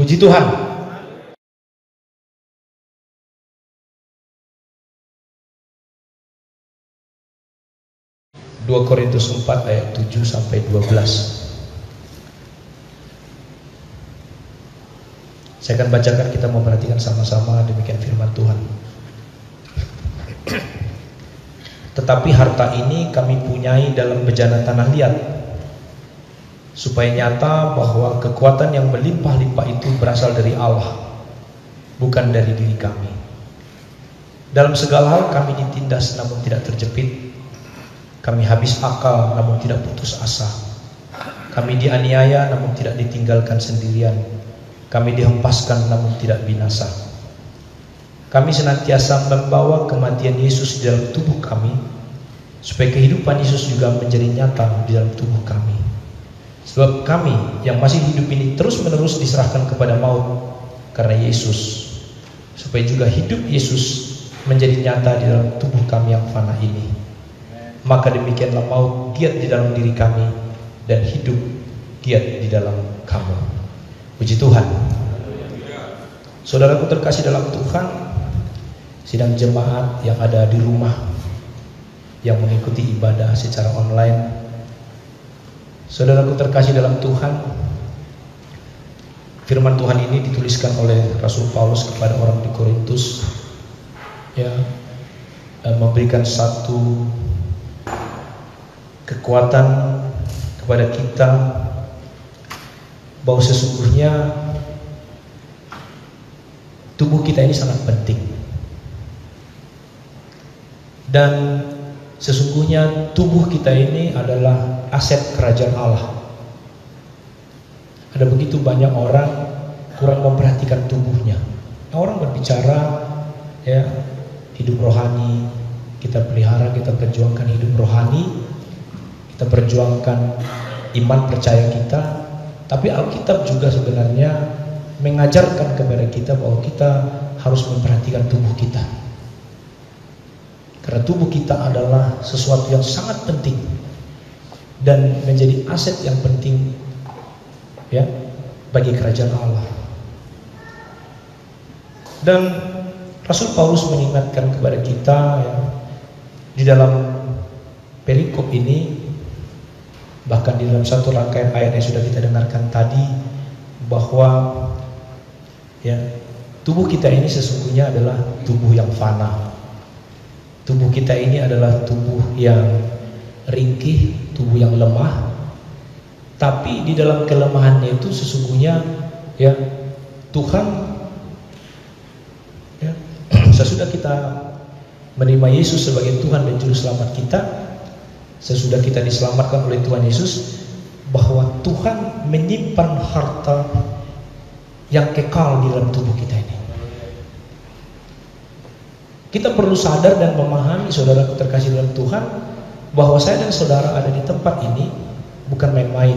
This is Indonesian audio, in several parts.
Puji Tuhan. 2 Korintus 4 ayat 7 sampai 12. Saya akan bacakan, kita mau perhatikan sama-sama demikian firman Tuhan. Tetapi harta ini kami punyai dalam bejana tanah liat, supaya nyata bahwa kekuatan yang melimpah-limpah itu berasal dari Allah, bukan dari diri kami. Dalam segala hal kami ditindas namun tidak terjepit, kami habis akal namun tidak putus asa, kami dianiaya namun tidak ditinggalkan sendirian, kami dihempaskan namun tidak binasa. Kami senantiasa membawa kematian Yesus di dalam tubuh kami, supaya kehidupan Yesus juga menjadi nyata di dalam tubuh kami. Sebab kami yang masih hidup ini terus-menerus diserahkan kepada maut karena Yesus, supaya juga hidup Yesus menjadi nyata di dalam tubuh kami yang fana ini. Maka demikianlah maut giat di dalam diri kami, dan hidup giat di dalam kamu. Puji Tuhan. Saudaraku terkasih dalam Tuhan, sidang jemaat yang ada di rumah, yang mengikuti ibadah secara online, saudaraku terkasih dalam Tuhan, firman Tuhan ini dituliskan oleh Rasul Paulus kepada orang di Korintus, ya, memberikan satu kekuatan kepada kita bahwa sesungguhnya tubuh kita ini sangat penting, dan sesungguhnya tubuh kita ini adalah aset kerajaan Allah. Ada begitu banyak orang kurang memperhatikan tubuhnya. Orang berbicara, ya, hidup rohani, kita pelihara, kita perjuangkan hidup rohani, kita perjuangkan iman percaya kita, tapi Alkitab juga sebenarnya mengajarkan kepada kita bahwa kita harus memperhatikan tubuh kita, karena tubuh kita adalah sesuatu yang sangat penting dan menjadi aset yang penting, ya, bagi kerajaan Allah. Dan Rasul Paulus mengingatkan kepada kita, ya, di dalam perikop ini, bahkan di dalam satu rangkaian ayat yang sudah kita dengarkan tadi, bahwa, ya, tubuh kita ini sesungguhnya adalah tubuh yang fana. Tubuh kita ini adalah tubuh yang ringkih, tubuh yang lemah. Tapi di dalam kelemahannya itu sesungguhnya, ya, Tuhan, ya, sesudah kita menerima Yesus sebagai Tuhan dan Juru Selamat kita, sesudah kita diselamatkan oleh Tuhan Yesus, bahwa Tuhan menyimpan harta yang kekal di dalam tubuh kita ini. Kita perlu sadar dan memahami, saudaraku terkasih dalam Tuhan, bahwa saya dan saudara ada di tempat ini bukan main-main.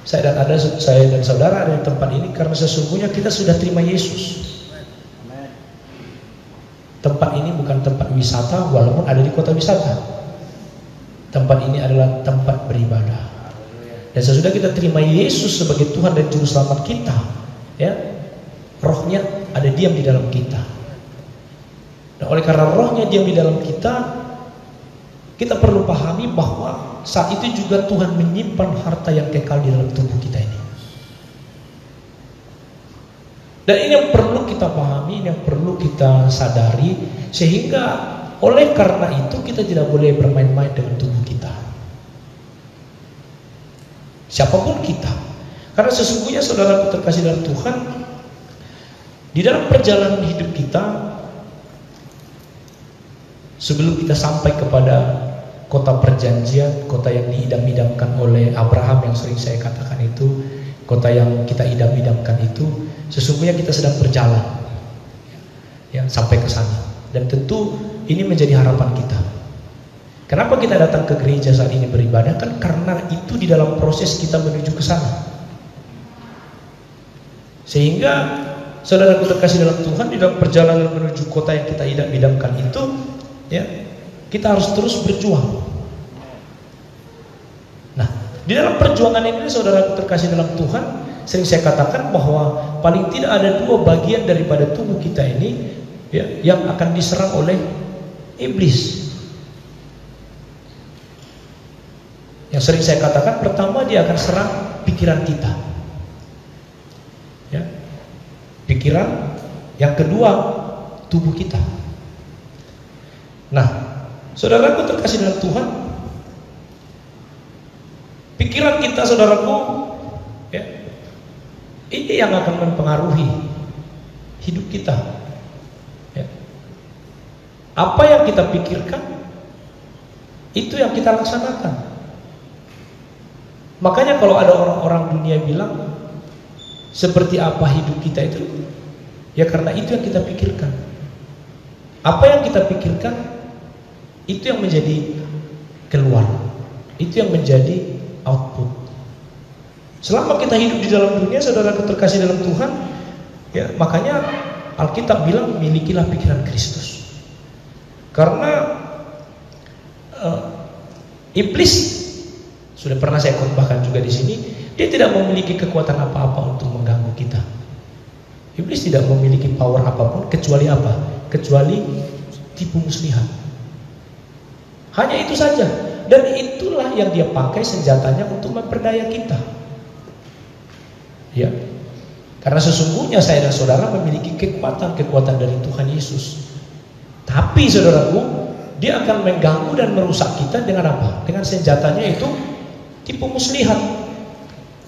Saya dan saudara ada di tempat ini karena sesungguhnya kita sudah terima Yesus. Tempat ini bukan tempat wisata, walaupun ada di kota wisata. Tempat ini adalah tempat beribadah. Dan sesudah kita terima Yesus sebagai Tuhan dan Juru Selamat kita, ya, Rohnya ada diam di dalam kita. Dan oleh karena Rohnya diam di dalam kita, kita perlu pahami bahwa saat itu juga Tuhan menyimpan harta yang kekal di dalam tubuh kita ini. Dan ini yang perlu kita pahami, ini yang perlu kita sadari, sehingga oleh karena itu kita tidak boleh bermain-main dengan tubuh kita, siapapun kita. Karena sesungguhnya saudaraku terkasih dalam Tuhan, di dalam perjalanan hidup kita, sebelum kita sampai kepada kota perjanjian, kota yang diidam-idamkan oleh Abraham, yang sering saya katakan itu, kota yang kita idam-idamkan itu, sesungguhnya kita sedang berjalan, ya, sampai ke sana. Dan tentu ini menjadi harapan kita. Kenapa kita datang ke gereja saat ini beribadah? Kan karena itu di dalam proses kita menuju ke sana. Sehingga saudaraku terkasih dalam Tuhan, di dalam perjalanan menuju kota yang kita idam-idamkan itu, ya, kita harus terus berjuang. Nah, Di dalam perjuangan ini, saudara terkasih dalam Tuhan, sering saya katakan bahwa paling tidak ada dua bagian daripada tubuh kita ini ya, yang akan diserang oleh iblis. Yang sering saya katakan, pertama dia akan serang pikiran kita, ya, pikiran. Yang kedua, tubuh kita. Nah, saudaraku terkasih dalam Tuhan, pikiran kita, saudaraku, ya, ini yang akan mempengaruhi hidup kita. Ya. Apa yang kita pikirkan, itu yang kita laksanakan. Makanya kalau ada orang-orang dunia bilang, seperti apa hidup kita itu, ya karena itu yang kita pikirkan. Apa yang kita pikirkan, itu yang menjadi keluar, itu yang menjadi output. Selama kita hidup di dalam dunia, saudara terkasih dalam Tuhan, ya makanya Alkitab bilang milikilah pikiran Kristus. Karena iblis, sudah pernah saya khotbahkan juga di sini, dia tidak memiliki kekuatan apa-apa untuk mengganggu kita. Iblis tidak memiliki power apapun kecuali apa? Kecuali tipu muslihat. Hanya itu saja. Dan itulah yang dia pakai senjatanya untuk memperdaya kita. Ya. Karena sesungguhnya saya dan saudara memiliki kekuatan dari Tuhan Yesus. Tapi saudaraku, dia akan mengganggu dan merusak kita dengan apa? Dengan senjatanya itu tipu muslihat.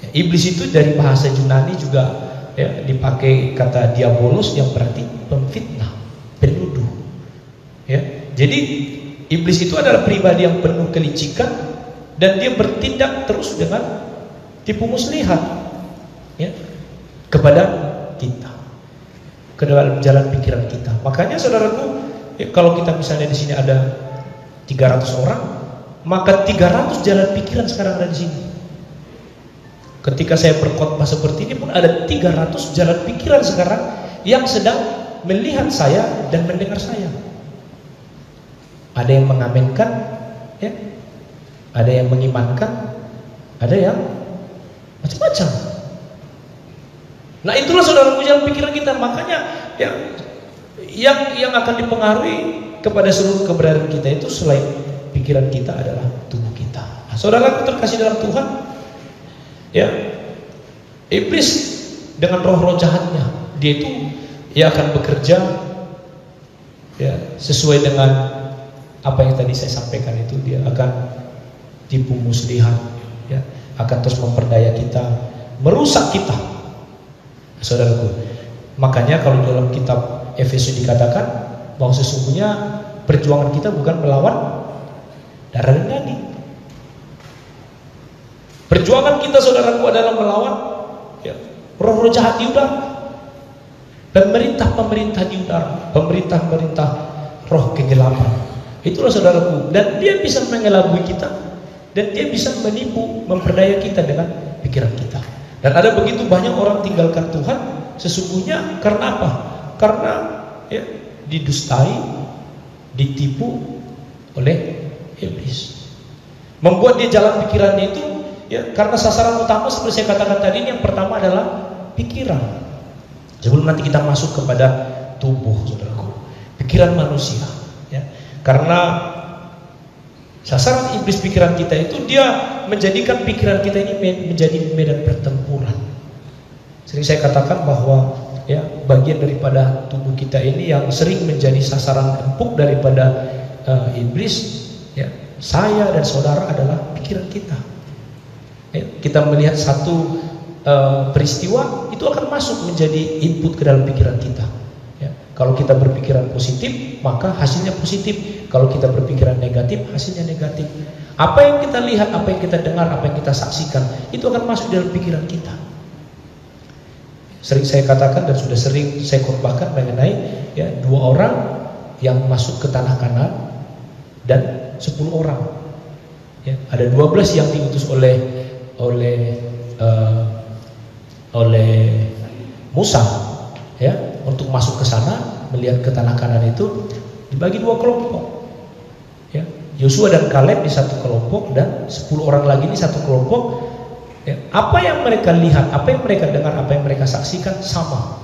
Ya, iblis itu dari bahasa Yunani juga ya, dipakai kata diabolos yang berarti pemfitnah, penuduh. Ya, jadi iblis itu adalah pribadi yang penuh kelicikan dan dia bertindak terus dengan tipu muslihat, ya, kepada kita, ke dalam jalan pikiran kita. Makanya saudaraku, ya, kalau kita misalnya di sini ada 300 orang, maka 300 jalan pikiran sekarang ada di sini. Ketika saya berkhotbah seperti ini pun ada 300 jalan pikiran sekarang yang sedang melihat saya dan mendengar saya. Ada yang mengamenkan, ya, ada yang mengimankan, ada yang macam-macam. Nah itulah saudara jalan pikiran kita. Makanya ya, yang akan dipengaruhi kepada seluruh keberadaan kita itu selain pikiran kita adalah tubuh kita. Nah, saudara terkasih dalam Tuhan, ya, iblis dengan roh-roh jahatnya, dia itu ya akan bekerja ya sesuai dengan apa yang tadi saya sampaikan itu. Dia akan tipu muslihat, ya, akan terus memperdaya kita, merusak kita, saudaraku. Makanya kalau dalam kitab Efesus dikatakan bahwa sesungguhnya perjuangan kita bukan melawan darah dan daging. Perjuangan kita, saudaraku, adalah melawan ya, roh-roh jahat di udara, pemerintah-pemerintah di udara, pemerintah-pemerintah roh kegelapan. Itulah saudaraku, dan dia bisa mengelabui kita, dan dia bisa menipu, memperdaya kita dengan pikiran kita. Dan ada begitu banyak orang tinggalkan Tuhan sesungguhnya karena apa? Karena ya, didustai, ditipu oleh iblis, membuat dia jalan pikirannya itu ya, karena sasaran utama seperti saya katakan tadi, yang pertama adalah pikiran. Sebelum nanti kita masuk kepada tubuh, saudaraku, pikiran manusia, ya. Karena sasaran iblis pikiran kita itu, dia menjadikan pikiran kita ini menjadi medan pertempuran. Sering saya katakan bahwa ya, bagian daripada tubuh kita ini yang sering menjadi sasaran empuk daripada iblis, ya, saya dan saudara adalah pikiran kita. Ya, kita melihat satu peristiwa, itu akan masuk menjadi input ke dalam pikiran kita. Ya, kalau kita berpikiran positif, maka hasilnya positif. Kalau kita berpikiran negatif, hasilnya negatif. Apa yang kita lihat, apa yang kita dengar, apa yang kita saksikan, itu akan masuk dalam pikiran kita. Sering saya katakan dan sudah sering saya khotbahkan mengenai ya, 2 orang yang masuk ke tanah Kanaan dan 10 orang. Ya, ada 12 yang diutus oleh Musa, ya, untuk masuk ke sana melihat ke tanah Kanaan itu, dibagi 2 kelompok. Ya, Yosua dan Kaleb di satu kelompok dan 10 orang lagi di satu kelompok. Ya, apa yang mereka lihat, apa yang mereka dengar, apa yang mereka saksikan sama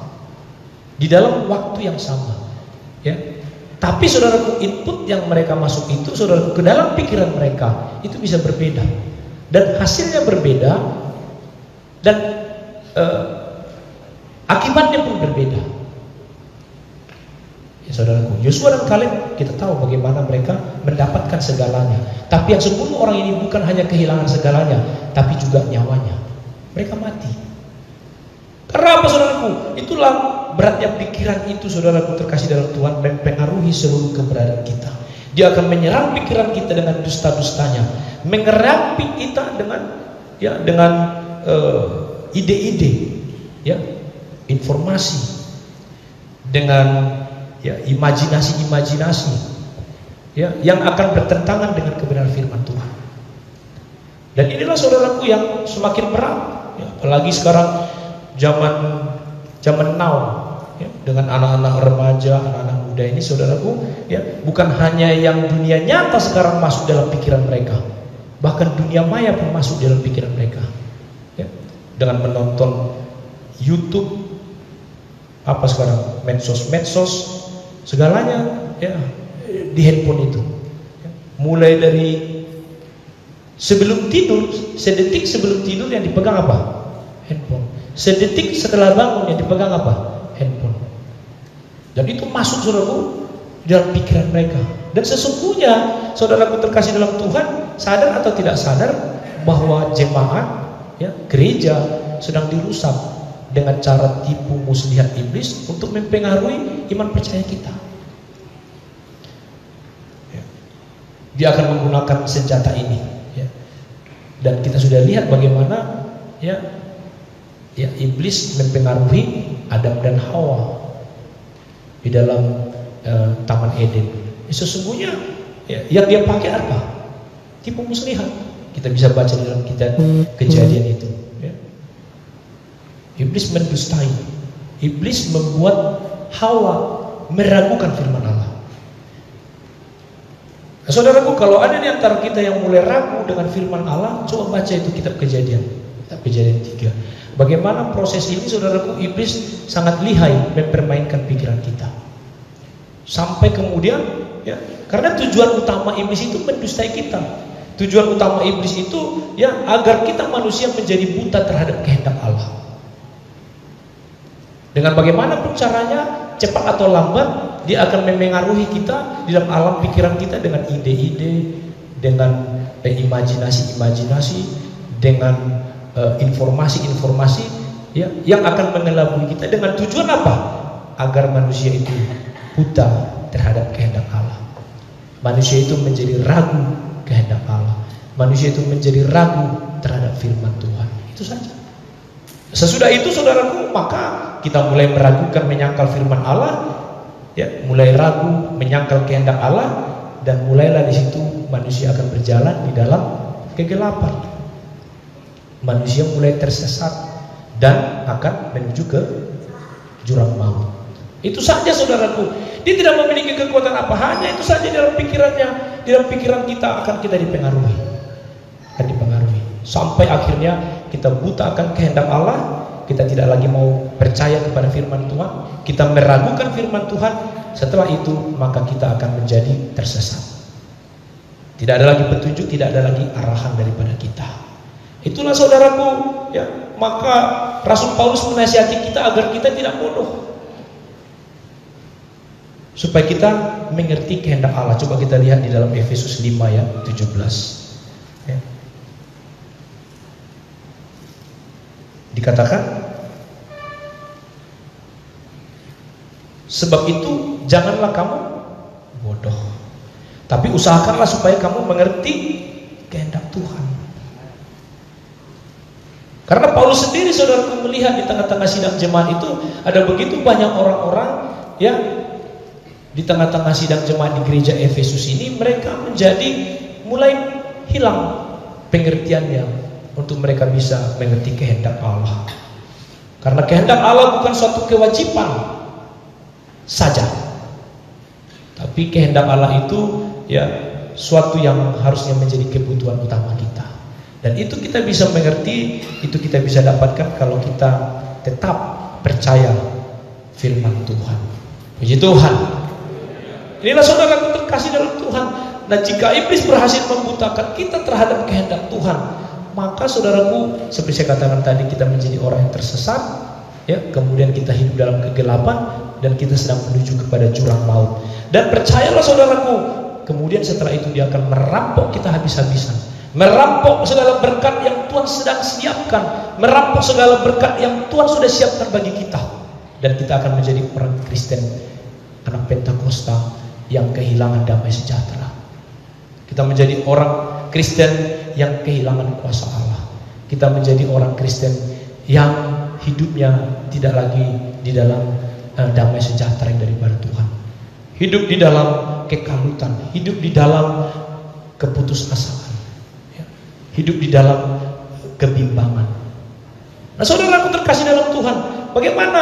di dalam waktu yang sama. Ya. Tapi saudaraku, input yang mereka masuk itu, saudaraku, ke dalam pikiran mereka itu bisa berbeda dan hasilnya berbeda dan akibatnya pun berbeda. Ya, saudaraku, Yosua dan Kaleb kita tahu bagaimana mereka mendapatkan segalanya. Tapi yang 10 orang ini bukan hanya kehilangan segalanya, tapi juga nyawanya. Mereka mati. Karena apa, saudaraku? Itulah beratnya pikiran itu, saudaraku terkasih dalam Tuhan, mempengaruhi seluruh keberadaan kita. Dia akan menyerang pikiran kita dengan dusta-dustanya, mengerampi kita dengan ide-ide, ya, informasi, dengan imajinasi-imajinasi, ya, yang akan bertentangan dengan kebenaran firman Tuhan. Dan inilah saudaraku yang semakin berat, ya, apalagi sekarang zaman now, ya, dengan anak-anak remaja, anak-anak muda ini, saudaraku, ya, bukan hanya yang dunia nyata sekarang masuk dalam pikiran mereka, bahkan dunia maya pun masuk dalam pikiran mereka, ya, dengan menonton YouTube, apa sekarang, medsos, segalanya, ya, di handphone itu, ya. Mulai dari sebelum tidur, sedetik sebelum tidur yang dipegang apa? Handphone. Sedetik setelah bangun yang dipegang apa? Handphone. Dan itu masuk, saudaraku, dalam pikiran mereka. Dan sesungguhnya, saudaraku terkasih dalam Tuhan, sadar atau tidak sadar bahwa jemaat, ya, gereja sedang dirusak dengan cara tipu muslihat iblis untuk mempengaruhi iman percaya kita. Ya. Dia akan menggunakan senjata ini, ya. Dan kita sudah lihat bagaimana, ya, iblis mempengaruhi Adam dan Hawa di dalam Taman Eden. Sesungguhnya, ya, yang dia pakai apa? Tipu muslihat. Kita bisa baca dalam kitab Kejadian itu. Ya. Iblis mendustai. Iblis membuat Hawa meragukan firman Allah. Nah, saudaraku, kalau ada di antara kita yang mulai ragu dengan firman Allah, coba baca itu kitab Kejadian. Kitab Kejadian 3. Bagaimana proses ini, saudaraku, iblis sangat lihai mempermainkan pikiran kita. Sampai kemudian, ya, karena tujuan utama iblis itu mendustai kita. Tujuan utama iblis itu, ya, agar kita manusia menjadi buta terhadap kehendak Allah. Dengan bagaimanapun caranya, cepat atau lambat, dia akan memengaruhi kita di dalam alam pikiran kita dengan ide-ide, dengan imajinasi-imajinasi, dengan informasi-informasi, ya, yang akan mengelabui kita dengan tujuan apa? Agar manusia itu buta terhadap kehendak Allah. Manusia itu menjadi ragu kehendak Allah. Manusia itu menjadi ragu terhadap firman Tuhan. Itu saja. Sesudah itu, saudaraku, maka kita mulai meragukan, menyangkal firman Allah, ya, mulai ragu, menyangkal kehendak Allah, dan mulailah di situ manusia akan berjalan di dalam kegelapan. Manusia mulai tersesat dan akan menuju ke jurang maut. Itu saja, saudaraku. Dia tidak memiliki kekuatan apa, hanya itu saja dalam pikirannya. Dalam pikiran kita akan kita dipengaruhi. Akan dipengaruhi. Sampai akhirnya kita buta akan kehendak Allah. Kita tidak lagi mau percaya kepada firman Tuhan. Kita meragukan firman Tuhan. Setelah itu maka kita akan menjadi tersesat. Tidak ada lagi petunjuk, tidak ada lagi arahan daripada kita. Itulah, saudaraku, ya, maka Rasul Paulus menasihati kita agar kita tidak bodoh, supaya kita mengerti kehendak Allah. Coba kita lihat di dalam Efesus 5 ayat 17. Ya. Dikatakan, sebab itu janganlah kamu bodoh, tapi usahakanlah supaya kamu mengerti kehendak Tuhan. Karena Paulus sendiri, saudaraku, melihat di tengah-tengah sidang jemaat itu ada begitu banyak orang-orang, ya, di tengah-tengah sidang jemaat di gereja Efesus ini, mereka menjadi mulai hilang pengertiannya untuk mereka bisa mengerti kehendak Allah. Karena kehendak Allah bukan suatu kewajiban saja, tapi kehendak Allah itu, ya, suatu yang harusnya menjadi kebutuhan utama kita. Dan itu kita bisa mengerti, itu kita bisa dapatkan kalau kita tetap percaya firman Tuhan. Puji Tuhan. Inilah saudara terkasih dalam Tuhan. Nah, jika iblis berhasil membutakan kita terhadap kehendak Tuhan, maka saudaraku, seperti saya katakan tadi, kita menjadi orang yang tersesat, ya, kemudian kita hidup dalam kegelapan dan kita sedang menuju kepada jurang maut. Dan percayalah saudaraku, kemudian setelah itu dia akan merampok kita habis-habisan, merampok segala berkat yang Tuhan sedang siapkan, merampok segala berkat yang Tuhan sudah siapkan bagi kita, dan kita akan menjadi orang Kristen, anak Pentakosta yang kehilangan damai sejahtera. Kita menjadi orang Kristen yang kehilangan kuasa Allah. Kita menjadi orang Kristen yang hidupnya tidak lagi di dalam damai sejahtera yang daripada Tuhan. Hidup di dalam kekalutan, hidup di dalam keputusasaan, ya. Hidup di dalam kebimbangan. Nah, saudaraku terkasih dalam Tuhan, bagaimana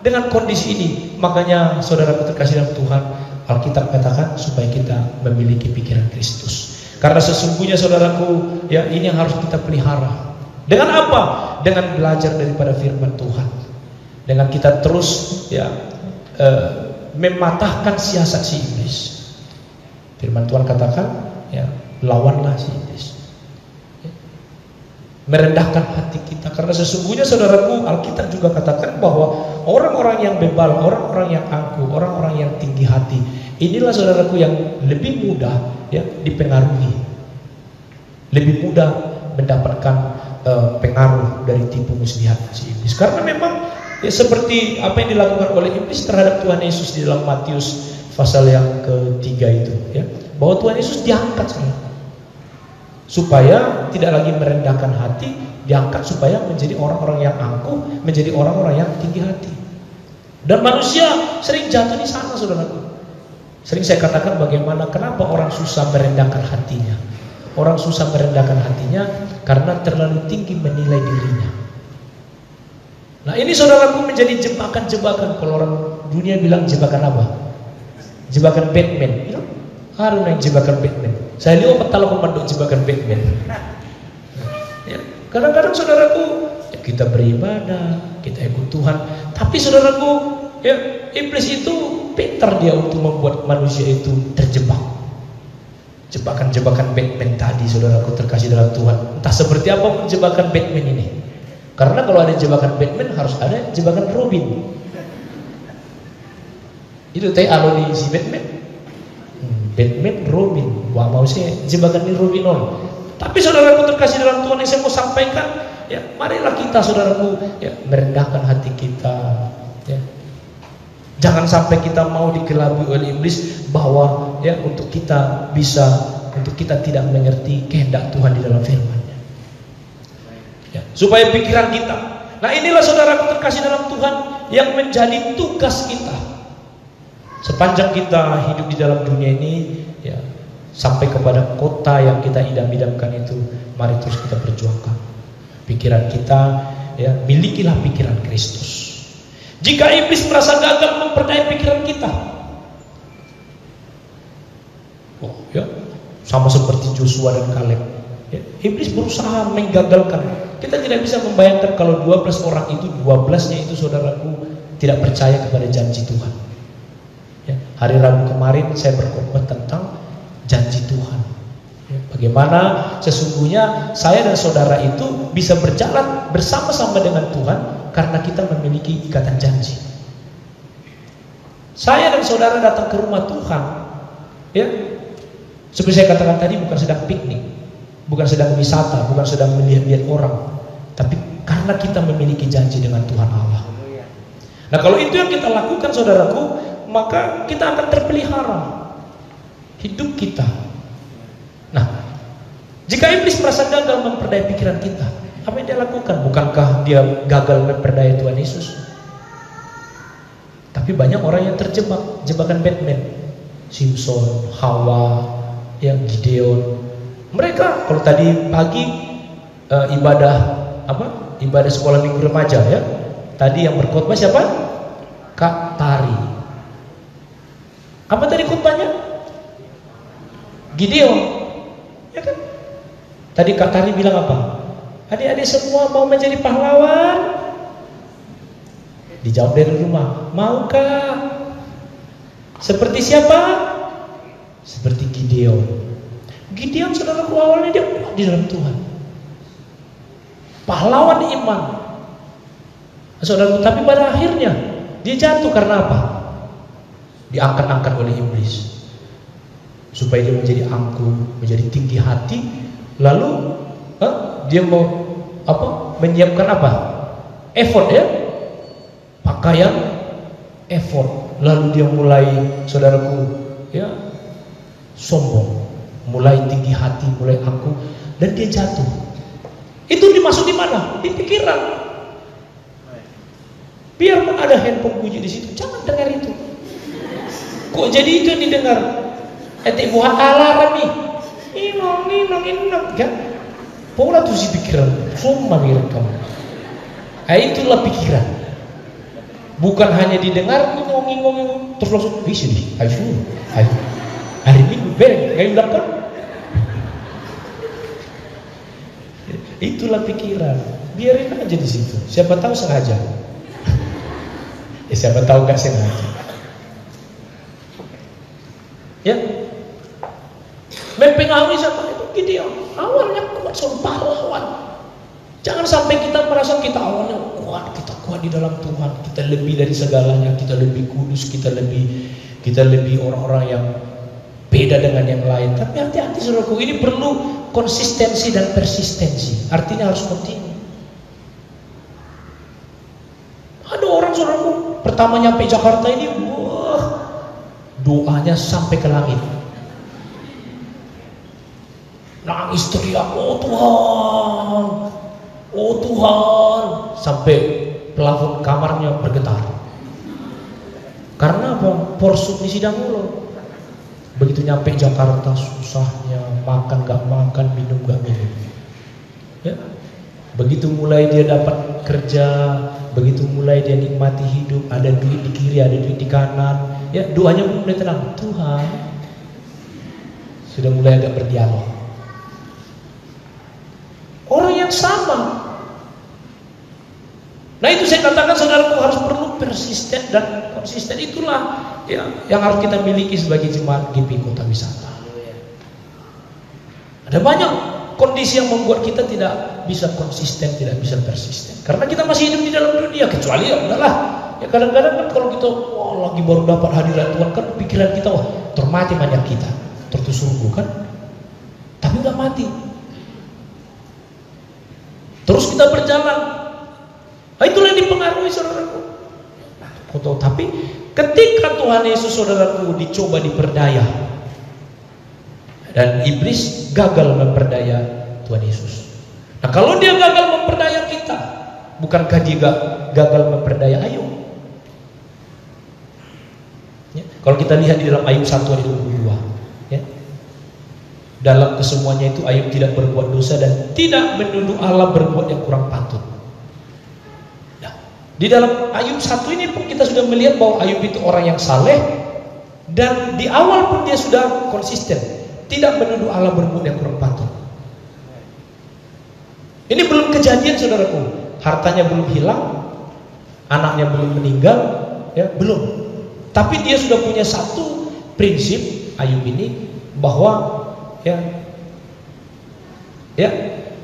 dengan kondisi ini? Makanya saudaraku terkasih dalam Tuhan, Alkitab katakan supaya kita memiliki pikiran Kristus. Karena sesungguhnya saudaraku, ya, ini yang harus kita pelihara. Dengan apa? Dengan belajar daripada firman Tuhan. Dengan kita terus, ya, mematahkan siasat si iblis. Firman Tuhan katakan, ya, lawanlah si iblis. Ya. Merendahkan hati kita. Karena sesungguhnya saudaraku, Alkitab juga katakan bahwa orang-orang yang bebal, orang-orang yang angkuh, orang-orang yang tinggi hati, inilah saudaraku yang lebih mudah, ya, dipengaruhi, lebih mudah mendapatkan pengaruh dari tipu muslihat si iblis. Karena memang, ya, seperti apa yang dilakukan oleh iblis terhadap Tuhan Yesus di dalam Matius pasal yang ketiga itu, ya, bahwa Tuhan Yesus diangkat supaya tidak lagi merendahkan hati, diangkat supaya menjadi orang-orang yang angkuh, menjadi orang-orang yang tinggi hati. Dan manusia sering jatuh di sana, saudaraku. Sering saya katakan bagaimana, kenapa orang susah merendahkan hatinya. Orang susah merendahkan hatinya karena terlalu tinggi menilai dirinya. Nah, ini saudaraku menjadi jebakan-jebakan. Kalau orang dunia bilang jebakan apa? Jebakan Batman. Harus naik jebakan Batman. Saya lihat petala komando jebakan Batman. Ya, kadang-kadang saudaraku, ya, kita beribadah, kita ikut Tuhan, tapi saudaraku, ya, iblis itu pintar dia untuk membuat manusia itu terjebak. Jebakan-jebakan Batman tadi, saudaraku terkasih dalam Tuhan. Entah seperti apa jebakan Batman ini. Karena kalau ada jebakan Batman harus ada jebakan Robin. Itu teh aloni si Batman. Batman, Robin. Wah, mau sih jebakan ini Robin on. Tapi saudaraku terkasih dalam Tuhan, yang saya mau sampaikan, ya, marilah kita saudaraku, ya, merendahkan hati kita, ya. Jangan sampai kita mau digelabui oleh iblis bahwa, ya, untuk kita tidak mengerti kehendak Tuhan di dalam firman-Nya. Ya, supaya pikiran kita. Nah, inilah saudaraku terkasih dalam Tuhan yang menjadi tugas kita. Sepanjang kita hidup di dalam dunia ini, ya, sampai kepada kota yang kita idam-idamkan itu, mari terus kita perjuangkan. Pikiran kita, ya, milikilah pikiran Kristus. Jika iblis merasa gagal memperdaya pikiran kita, oh, ya, sama seperti Joshua dan Kaleb, ya, iblis berusaha menggagalkan. Kita tidak bisa membayangkan kalau 12 orang itu, 12-nya itu saudaraku tidak percaya kepada janji Tuhan. Ya, hari Rabu kemarin saya berkhotbah tentang janji Tuhan. Ya, bagaimana sesungguhnya saya dan saudara itu bisa berjalan bersama-sama dengan Tuhan karena kita memiliki ikatan janji. Saya dan saudara datang ke rumah Tuhan, ya, seperti saya katakan tadi, bukan sedang piknik, bukan sedang wisata, bukan sedang melihat-lihat orang, tapi karena kita memiliki janji dengan Tuhan Allah. Nah, kalau itu yang kita lakukan saudaraku, maka kita akan terpelihara hidup kita. Nah, jika iblis merasa gagal memperdaya pikiran kita, apa yang dia lakukan? Bukankah dia gagal memperdaya Tuhan Yesus? Tapi banyak orang yang terjebak jebakan Batman. Simpson, Hawa, ya, Gideon. Mereka kalau tadi pagi ibadah sekolah minggu remaja, ya. Tadi yang berkhotbah siapa? Kak Tari. Apa tadi khotbahnya? Gideon, ya kan? Tadi Kak Tari bilang apa? Adik-adik semua mau menjadi pahlawan? Dijawab dari rumah, maukah? Seperti siapa? Seperti Gideon. Gideon saudaraku awalnya dia kuat di dalam Tuhan, pahlawan iman, saudaraku. Tapi pada akhirnya dia jatuh karena apa? Diangkat-angkat oleh iblis supaya dia menjadi angkuh, menjadi tinggi hati. Lalu dia mau menyiapkan apa? Efod, ya, pakaian efod. Lalu dia mulai, saudaraku, ya, sombong, mulai tinggi hati, mulai angkuh, dan dia jatuh. Itu dimasuk di mana? Di pikiran. Biarpun ada handphone bunyi di situ, jangan dengar itu. Kok jadi itu yang didengar? Buat alarm nih. Inong, kan? Pola tuh si pikiran, cuma direkam. Itulah pikiran. Bukan hanya didengar, ngomong, terus langsung, sedih, ayo, hari Minggu bereng, kayak bilang kan? Itulah pikiran. Biarin aja di situ. Siapa tahu sengaja. Siapa tahu nggak sengaja. Ya, mempengaruhi sama itu Gideon. Awalnya kuat, sumpah pahlawan. Jangan sampai kita merasa kita awalnya kuat, kita kuat di dalam Tuhan, kita lebih dari segalanya, kita lebih kudus, kita lebih orang-orang yang beda dengan yang lain. Tapi hati-hati saudaraku, ini perlu konsistensi dan persistensi. Artinya harus kontinu. Ada orang saudaraku, pertama nyampe Jakarta ini, doanya sampai ke langit. Nangis teriak, oh Tuhan, sampai plafon kamarnya bergetar. Karena apa? Porsuk di sidang mulu. Begitu nyampe Jakarta, susahnya, makan gak makan, minum gak minum. Ya. Begitu mulai dia dapat kerja, begitu mulai dia nikmati hidup, ada duit di kiri, ada duit di kanan, ya, doanya mulai tenang. Tuhan, sudah mulai agak berdialog. Orang yang sama. Nah, itu saya katakan saudaraku, harus perlu persisten dan konsisten. Itulah ya, yang harus kita miliki sebagai jemaat GP Kota Wisata. Ada banyak kondisi yang membuat kita tidak bisa konsisten, tidak bisa persisten. Karena kita masih hidup di dalam dunia. Kecuali ya udahlah, ya kadang-kadang kan kalau kita lagi baru dapat hadirat Tuhan, kan pikiran kita, termati banyak kita, tertusunggu kan. Tapi nggak mati. Terus kita berjalan. Nah, itulah yang dipengaruhi saudaraku. Tapi ketika Tuhan Yesus saudaraku dicoba diperdaya, dan iblis gagal memperdaya Tuhan Yesus. Nah, kalau dia gagal memperdaya kita, bukankah dia gagal memperdaya Ayub? Ya, kalau kita lihat di dalam Ayub 1 ayat 22, ya, dalam kesemuanya itu Ayub tidak berbuat dosa dan tidak menuduh Allah berbuat yang kurang patut. Di dalam Ayub 1 ini pun kita sudah melihat bahwa Ayub itu orang yang saleh, dan di awal pun dia sudah konsisten, tidak menuduh Allah berbuat yang kurang patut. Ini belum kejadian saudaraku, hartanya belum hilang, anaknya belum meninggal, ya belum. Tapi dia sudah punya satu prinsip Ayub ini, bahwa ya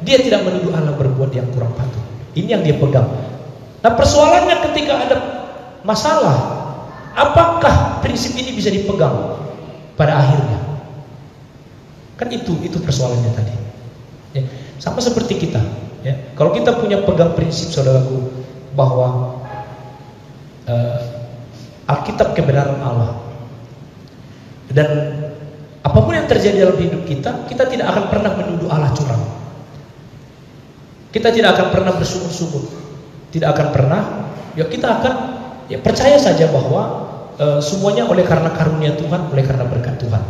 dia tidak menuduh Allah berbuat yang kurang patut. Ini yang dia pegang. Nah, persoalannya ketika ada masalah, apakah prinsip ini bisa dipegang pada akhirnya? Kan itu persoalannya tadi. Ya, sama seperti kita. Ya, kalau kita punya pegang prinsip saudaraku bahwa Alkitab kebenaran Allah, dan apapun yang terjadi dalam hidup kita, kita tidak akan pernah menuduh Allah curang. Kita tidak akan pernah bersungut-sungut. Tidak akan pernah, ya kita akan percaya saja bahwa semuanya oleh karena karunia Tuhan, oleh karena berkat Tuhan.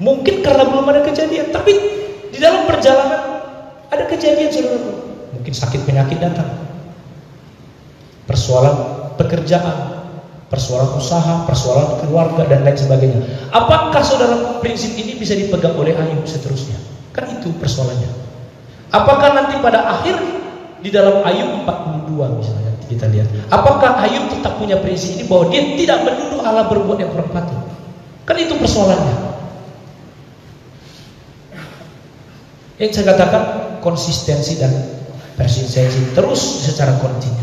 Mungkin karena belum ada kejadian, tapi di dalam perjalanan ada kejadian saudara. Mungkin sakit penyakit datang, persoalan pekerjaan, persoalan usaha, persoalan keluarga dan lain sebagainya. Apakah saudara prinsip ini bisa dipegang oleh Ayub seterusnya? Kan itu persoalannya. Apakah nanti pada akhir di dalam Ayub 42 misalnya kita lihat, apakah Ayub tetap punya prinsip ini bahwa dia tidak menuduh Allah berbuat yang kurang patut? Kan itu persoalannya. Yang saya katakan konsistensi dan persistensi terus secara kontinu.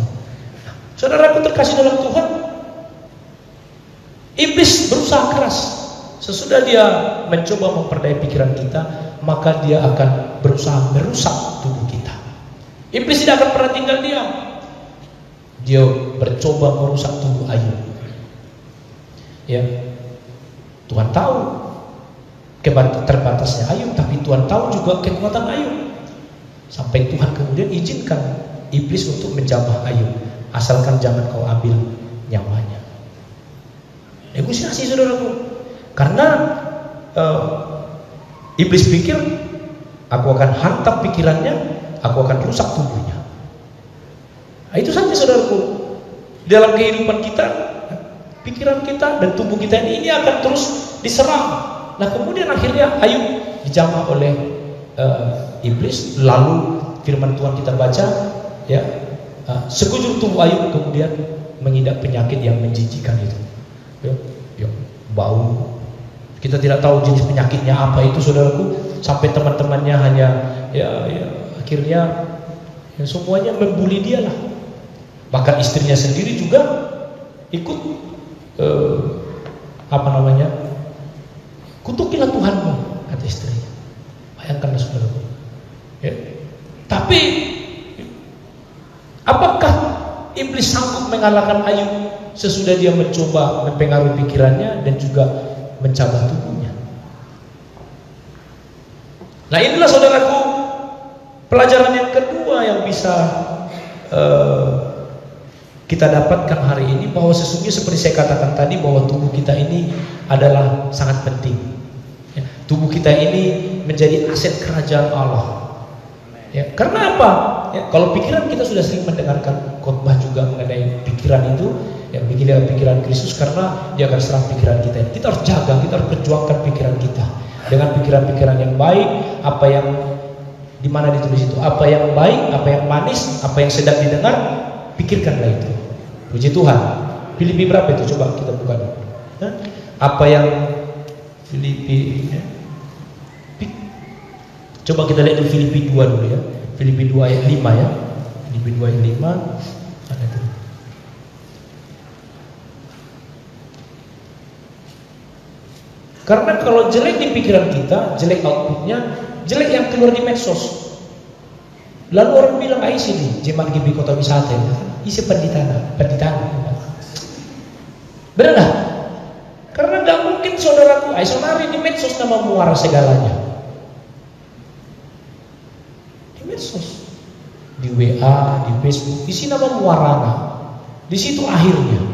Saudaraku terkasih dalam Tuhan, iblis berusaha keras. Sesudah dia mencoba memperdaya pikiran kita, maka dia akan berusaha merusak tubuh kita. Iblis tidak akan pernah tinggal diam. Dia bercoba merusak tubuh Ayub. Ya, Tuhan tahu terbatasnya Ayub, tapi Tuhan tahu juga kekuatan Ayub. Sampai Tuhan kemudian izinkan iblis untuk menjamah Ayub, asalkan jangan kau ambil nyawanya. Negosiasi saudaraku. Karena iblis pikir aku akan hantam pikirannya, aku akan rusak tubuhnya. Nah, itu saja saudaraku. Dalam kehidupan kita, pikiran kita dan tubuh kita ini akan terus diserang. Nah kemudian akhirnya Ayub dijamah oleh iblis. Lalu firman Tuhan kita baca, ya, sekujur tubuh Ayub kemudian mengidap penyakit yang menjijikan itu. Ya, bau. Kita tidak tahu jenis penyakitnya apa itu saudaraku. Sampai teman-temannya hanya ya akhirnya ya, semuanya membuli dia lah. Bahkan istrinya sendiri juga ikut kutukilah Tuhanmu, kata istrinya. Bayangkanlah saudaraku. Ya. Tapi apakah iblis sanggup mengalahkan Ayub sesudah dia mencoba mempengaruhi pikirannya dan juga mencabah tubuhnya? Nah inilah saudaraku pelajaran yang kedua yang bisa kita dapatkan hari ini, bahwa sesungguhnya seperti saya katakan tadi, bahwa tubuh kita ini adalah sangat penting. Ya, tubuh kita ini menjadi aset kerajaan Allah. Ya, karena apa? Ya, kalau pikiran kita sudah sering mendengarkan khotbah juga mengenai pikiran itu, ya pikiran Kristus, karena dia akan serang pikiran kita. Kita harus jaga, kita harus perjuangkan pikiran kita dengan pikiran-pikiran yang baik. Apa yang di mana ditulis itu? Apa yang baik, apa yang manis, apa yang sedang didengar, pikirkanlah itu. Puji Tuhan. Filipi berapa itu? Coba kita buka dulu. Apa yang Filipi? Coba kita lihat dulu Filipi 2 dulu ya. Filipi 2 ayat 5 ya. Filipi 2 ayat 5. Ada itu. Karena kalau jelek di pikiran kita, jelek outputnya, jelek yang keluar di medsos. Lalu orang bilang, "Ai sini, jemat gibi kota wisata." Isi pendidikan. Benar nggak? Karena nggak mungkin saudaraku, ai sonari di medsos nama muara segalanya. Di medsos, di WA, di Facebook, isi nama muarana. Di situ akhirnya.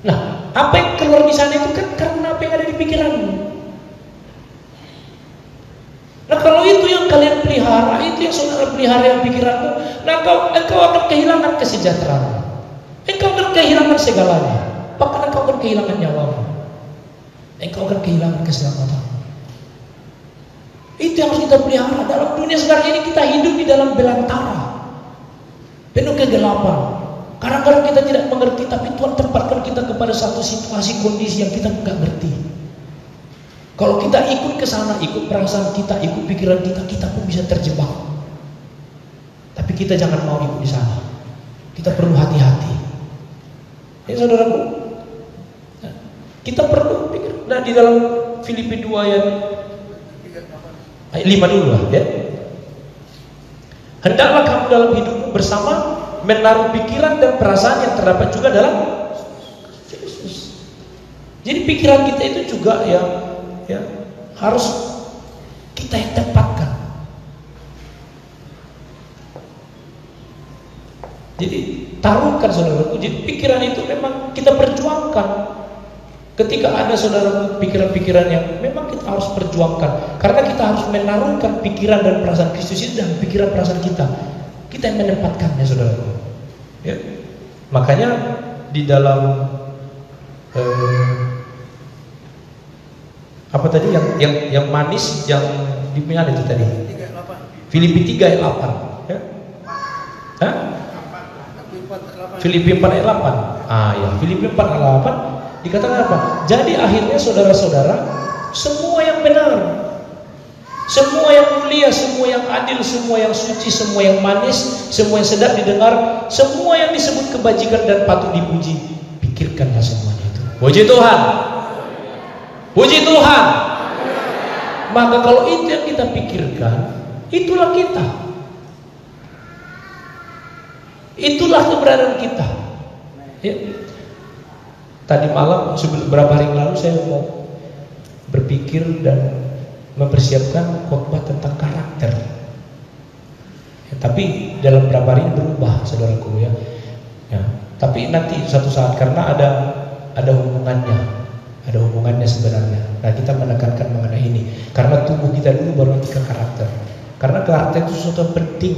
Nah, apa yang keluar di sana itu kan karena apa yang ada di pikiranmu. Nah kalau itu yang kalian pelihara, itu yang saudara pelihara yang pikiranmu, nah engkau akan kehilangan kesejahteraan, engkau akan kehilangan segalanya, bahkan engkau akan kehilangan nyawamu, engkau akan kehilangan keselamatan. Itu yang harus kita pelihara. Dalam dunia sekarang ini kita hidup di dalam belantara, penuh kegelapan. Kadang-kadang kita tidak mengerti, tapi Tuhan tempatkan kita kepada satu situasi kondisi yang kita nggak ngerti. Kalau kita ikut ke sana, ikut perasaan kita, ikut pikiran kita, kita pun bisa terjebak. Tapi kita jangan mau ikut di sana. Kita perlu hati-hati. Ya saudaraku, kita perlu pikir. Nah di dalam Filipi 2 ayat 5 dulu lah ya. Hendaklah kamu dalam hidupmu bersama menaruh pikiran dan perasaan yang terdapat juga dalam Kristus. Jadi pikiran kita itu juga ya harus kita yang tempatkan. Jadi taruhkan saudaraku. Jadi pikiran itu memang kita perjuangkan. Ketika ada saudaraku pikiran-pikiran yang memang kita harus perjuangkan, karena kita harus menaruhkan pikiran dan perasaan Kristus itu dalam pikiran perasaan kita. Kita yang menempatkannya saudaraku. Ya. Makanya di dalam Apa tadi yang manis yang di mana itu tadi? Filipi 3 ayat 8. Ya? Hah? Filipi 4 ayat 8. Ya, Filipi 4 ayat 8 dikatakan apa? Jadi akhirnya saudara-saudara, semua yang benar, semua yang mulia, semua yang adil, semua yang suci, semua yang manis, semua yang sedap didengar, semua yang disebut kebajikan dan patut dipuji, pikirkanlah semuanya itu. Puji Tuhan. Puji Tuhan. Maka kalau itu yang kita pikirkan, itulah kita. Itulah keberadaan kita. Ya. Tadi malam, beberapa hari yang lalu saya mau berpikir dan mempersiapkan khotbah tentang karakter. Ya, tapi dalam beberapa hari ini berubah, saudaraku ya. Ya. Tapi nanti suatu saat karena ada hubungannya sebenarnya. Nah, kita menekankan mengenai ini karena tubuh kita dulu baru nanti ke karakter. Karena karakter itu sesuatu yang penting.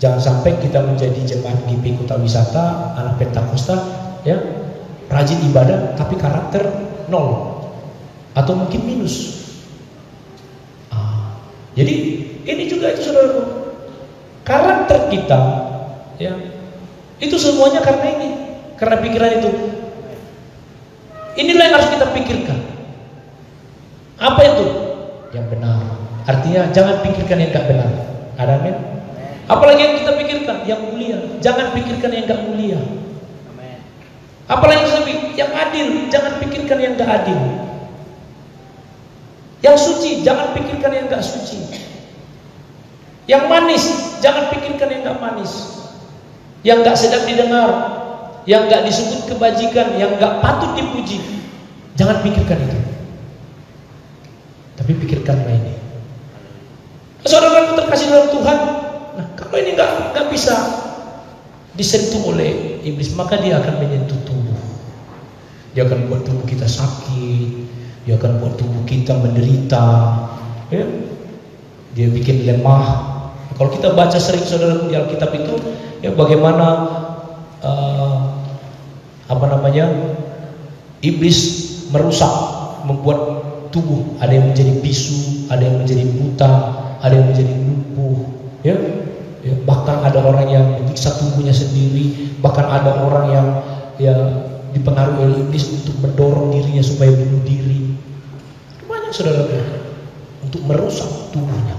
Jangan sampai kita menjadi jemaat GP Kota Wisata, anak Pentakosta, ya, rajin ibadah tapi karakter nol atau mungkin minus. Jadi ini juga itu saudaraku, karakter kita, ya, itu semuanya karena ini, karena pikiran itu. Inilah yang harus kita pikirkan. Apa itu? Yang benar. Artinya jangan pikirkan yang gak benar. Ada amin? Apalagi yang kita pikirkan yang mulia. Jangan pikirkan yang gak mulia. Apalagi yang adil. Jangan pikirkan yang gak adil. Yang suci, jangan pikirkan yang gak suci. Yang manis, jangan pikirkan yang gak manis. Yang gak sedap didengar, yang gak disebut kebajikan, yang gak patut dipuji, jangan pikirkan itu. Tapi pikirkanlah ini. Saudara terkasih dalam Tuhan, nah, kalau ini gak bisa disentuh oleh iblis, maka dia akan menyentuh tubuh. Dia akan buat tubuh kita sakit, dia akan buat tubuh kita menderita, ya? Dia bikin lemah. Kalau kita baca sering saudara di Alkitab itu, ya bagaimana iblis merusak, membuat tubuh. Ada yang menjadi bisu, ada yang menjadi buta, ada yang menjadi lumpuh, ya? Ya, bahkan ada orang yang menyiksa tubuhnya sendiri, bahkan ada orang yang ya dipengaruhi oleh iblis untuk mendorong dirinya supaya bunuh diri. Banyak saudara untuk merusak tubuhnya.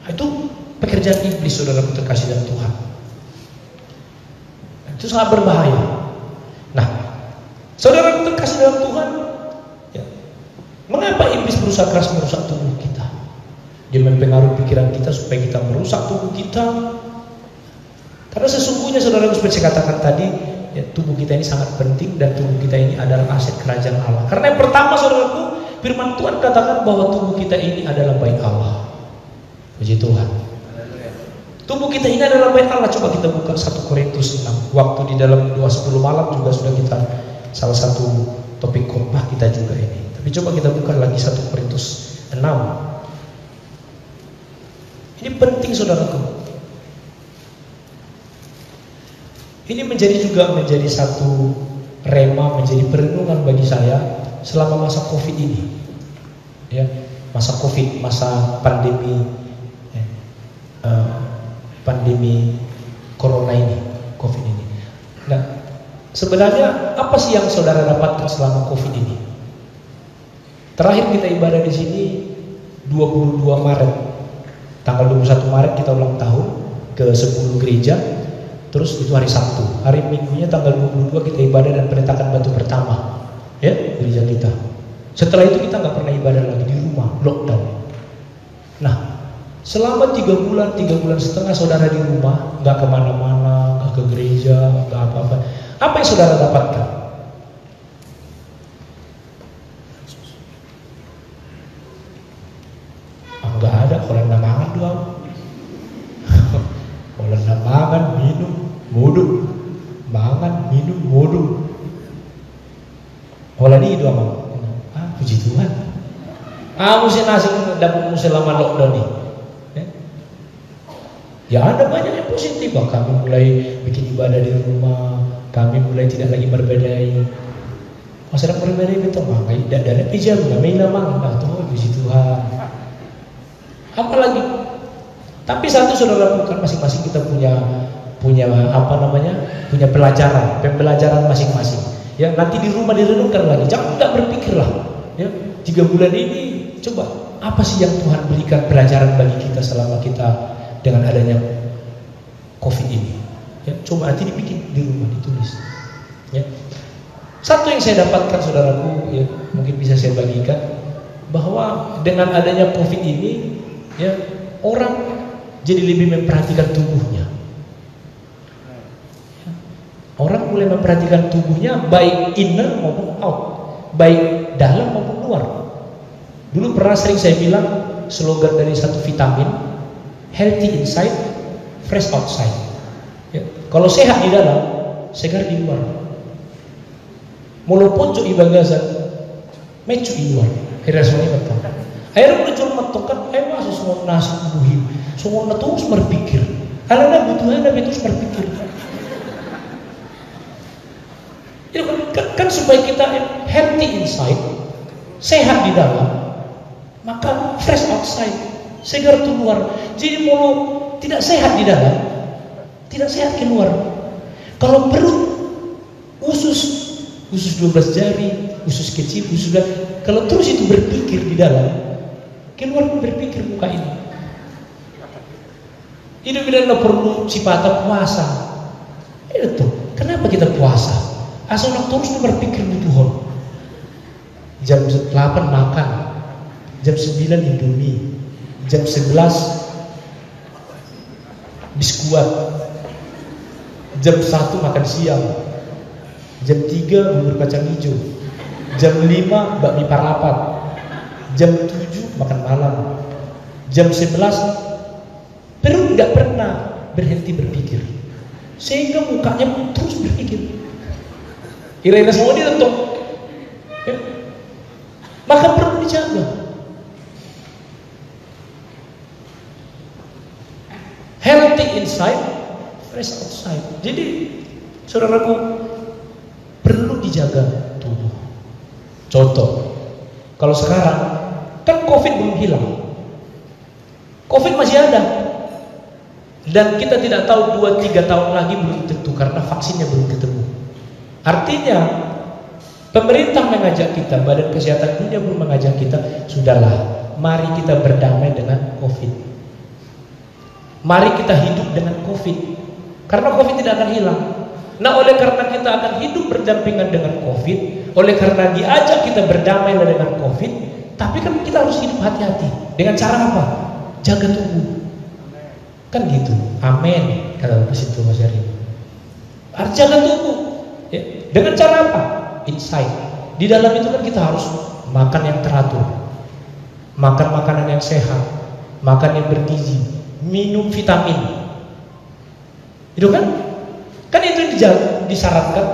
Itu pekerjaan iblis, saudara terkasih dalam Tuhan. Itu sangat berbahaya. Nah, saudara terkasih dalam Tuhan, ya, mengapa iblis berusaha keras merusak tubuh kita? Dia mempengaruhi pikiran kita supaya kita merusak tubuh kita. Karena sesungguhnya saudara seperti saya katakan tadi, ya, tubuh kita ini sangat penting dan tubuh kita ini adalah aset kerajaan Allah. Karena yang pertama saudaraku, firman Tuhan katakan bahwa tubuh kita ini adalah bait Allah. Puji Tuhan. Tubuh kita ini adalah bait Allah. Coba kita buka 1 Korintus 6. Waktu di dalam 2:10 malam juga sudah kita salah satu topik khotbah kita juga ini. Tapi coba kita buka lagi 1 Korintus 6. Ini penting saudaraku. Ini menjadi satu rema, menjadi perenungan bagi saya selama masa Covid ini. Ya, masa Covid, masa pandemi corona ini, Covid ini. Nah, sebenarnya apa sih yang saudara dapatkan selama Covid ini? Terakhir kita ibadah di sini 22 Maret. Tanggal 21 Maret kita ulang tahun ke 10 gereja. Terus itu hari Sabtu. Hari Minggunya tanggal 22 kita ibadah dan peletakan batu pertama, ya, gereja kita. Setelah itu kita nggak pernah ibadah lagi, di rumah, lockdown. Nah, selama 3 bulan setengah saudara di rumah, nggak kemana-mana, nggak ke gereja, nggak apa-apa. Apa yang saudara dapatkan? Nggak ada, kalau namangan doang. Kalau namangan, minum, mudu, mangan, minum, mudu. Kalau ini doang. Puji Tuhan. Mesti nasi dapat selama lockdown nih. Ya ada banyak yang positif. Kami mulai bikin ibadah di rumah. Kami mulai tidak lagi berbedai. Masyarakat berbeda itu mah, dana pijam nggak main namang, tuh puji Tuhan. Apalagi, tapi satu saudara, kan masing-masing kita punya apa namanya, punya pembelajaran masing-masing. Ya nanti di rumah direnungkan lagi, jangan nggak berpikir lah. Ya 3 bulan ini coba apa sih yang Tuhan berikan pelajaran bagi kita selama kita dengan adanya COVID ini. Ya coba nanti dibikin di rumah, ditulis. Ya. Satu yang saya dapatkan saudaraku, ya mungkin bisa saya bagikan, bahwa dengan adanya COVID ini, ya orang jadi lebih memperhatikan tubuhnya. Ya, orang mulai memperhatikan tubuhnya, baik inner maupun out, baik dalam maupun luar. Dulu pernah sering saya bilang slogan dari satu vitamin, healthy inside, fresh outside. Ya, kalau sehat di dalam, segar di luar. Mulu pojok ibagasan, mecu di luar. Akhirnya semuanya betul. Akhirnya muncul metokan, masuk semua nasi buhim, semua terus berpikir. Karena butuhnya terus berpikir. Ya, kan supaya kita healthy inside, sehat di dalam, maka fresh outside, segar keluar. Jadi mulu tidak sehat di dalam, tidak sehat keluar. Kalau perut, usus 12 jari, usus kecil, usus besar. Kalau terus itu berpikir di dalam, keluar pun berpikir muka ini. Ini bila perlu cipata puasa. Itu kenapa kita puasa? Asal nak terus berpikir butuh. Jam 8 makan, jam 9 indomie, jam 11 biskuat, jam 1 makan siang, jam 3 bubur kacang hijau, jam 5 bakmi parapat, jam 7 makan malam, jam 11 perut nggak pernah berhenti berpikir, sehingga mukanya pun terus berpikir. Kira-kira semua ditentuk, ya. Maka perlu dijaga. Healthy inside, fresh outside. Jadi saudaraku, perlu dijaga tubuh. Contoh, kalau sekarang kan COVID belum hilang, COVID masih ada, dan kita tidak tahu 2-3 tahun lagi belum tentu karena vaksinnya belum ketemu. Artinya pemerintah mengajak kita, Badan Kesehatan Dunia pun mengajak kita, sudahlah, mari kita berdamai dengan COVID. Mari kita hidup dengan COVID, karena COVID tidak akan hilang. Nah, oleh karena kita akan hidup berdampingan dengan COVID, oleh karena diajak kita berdamai dengan COVID, tapi kan kita harus hidup hati-hati. Dengan cara apa? Jaga tubuh. Kan gitu. Amin. Kata Presiden Mas Yari. Harus jaga tubuh. Ya. Dengan cara apa? Inside. Di dalam itu kan kita harus makan yang teratur, makan makanan yang sehat, makan yang bergizi, minum vitamin. Itu kan? Kan itu disyaratkan.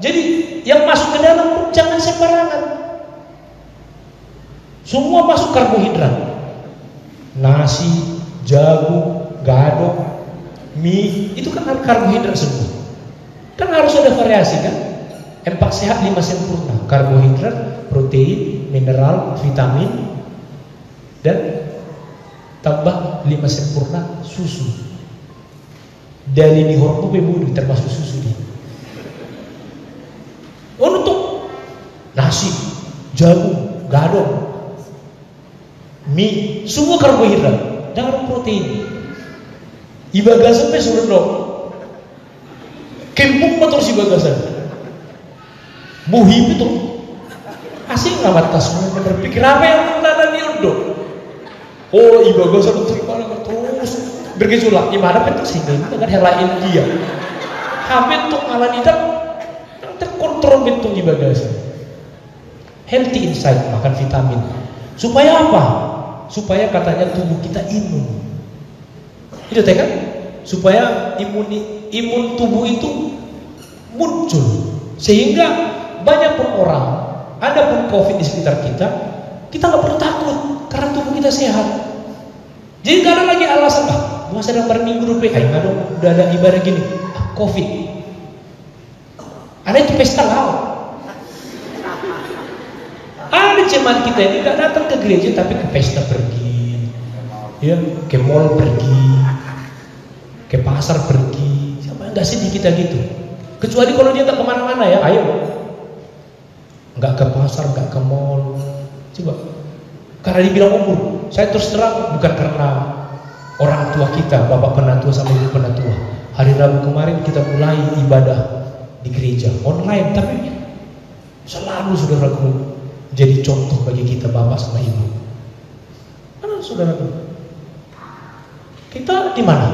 Jadi yang masuk ke dalam pun jangan sembarangan. Semua masuk karbohidrat. Nasi, jagung, gado, mie, itu kan karbohidrat semua. Kan harus ada variasi kan? 4 sehat 5 sempurna. Karbohidrat, protein, mineral, vitamin, dan tambah 5 sempurna susu. Dari di hormon pemudu termasuk susu di. Untuk nasi, jagung, gado, mie, semua karbohidrat dan protein. Ibagasan pe suruh dong. Kempung motor si bagasan. Buhim itu asing amat kasmu berpikir apa yang mengenai di Indo. Oh, ibagasan terima terus bergejolak. Gimana itu sehingga dengan hela India. Habis untuk ala tidak terkontrol bentuk ibagasan. Healthy inside, makan vitamin. Supaya apa? Supaya katanya tubuh kita imun. Itu kan? Supaya imun tubuh itu muncul, sehingga banyak pun orang, ada pun COVID di sekitar kita nggak perlu takut karena tubuh kita sehat. Jadi nggak ada lagi alasan, gua sedang berminggu rupiah, udah ada ibadah gini, COVID. Ada itu pesta laut. Ada jemaat kita ini nggak datang ke gereja tapi ke pesta pergi, ya, ke mall pergi, ke pasar pergi. Siapa yang nggak sedih kita gitu? Kecuali kalau dia nggak kemana-mana ya, ayo. Nggak ke pasar, nggak ke mall. Coba. Karena dibilang umur. Saya terus terang bukan karena orang tua kita, bapak penatua sama ibu penatua. Hari Rabu kemarin kita mulai ibadah di gereja online, tapi selalu saudaraku jadi contoh bagi kita bapak sama ibu. Mana saudaraku? Kita di mana?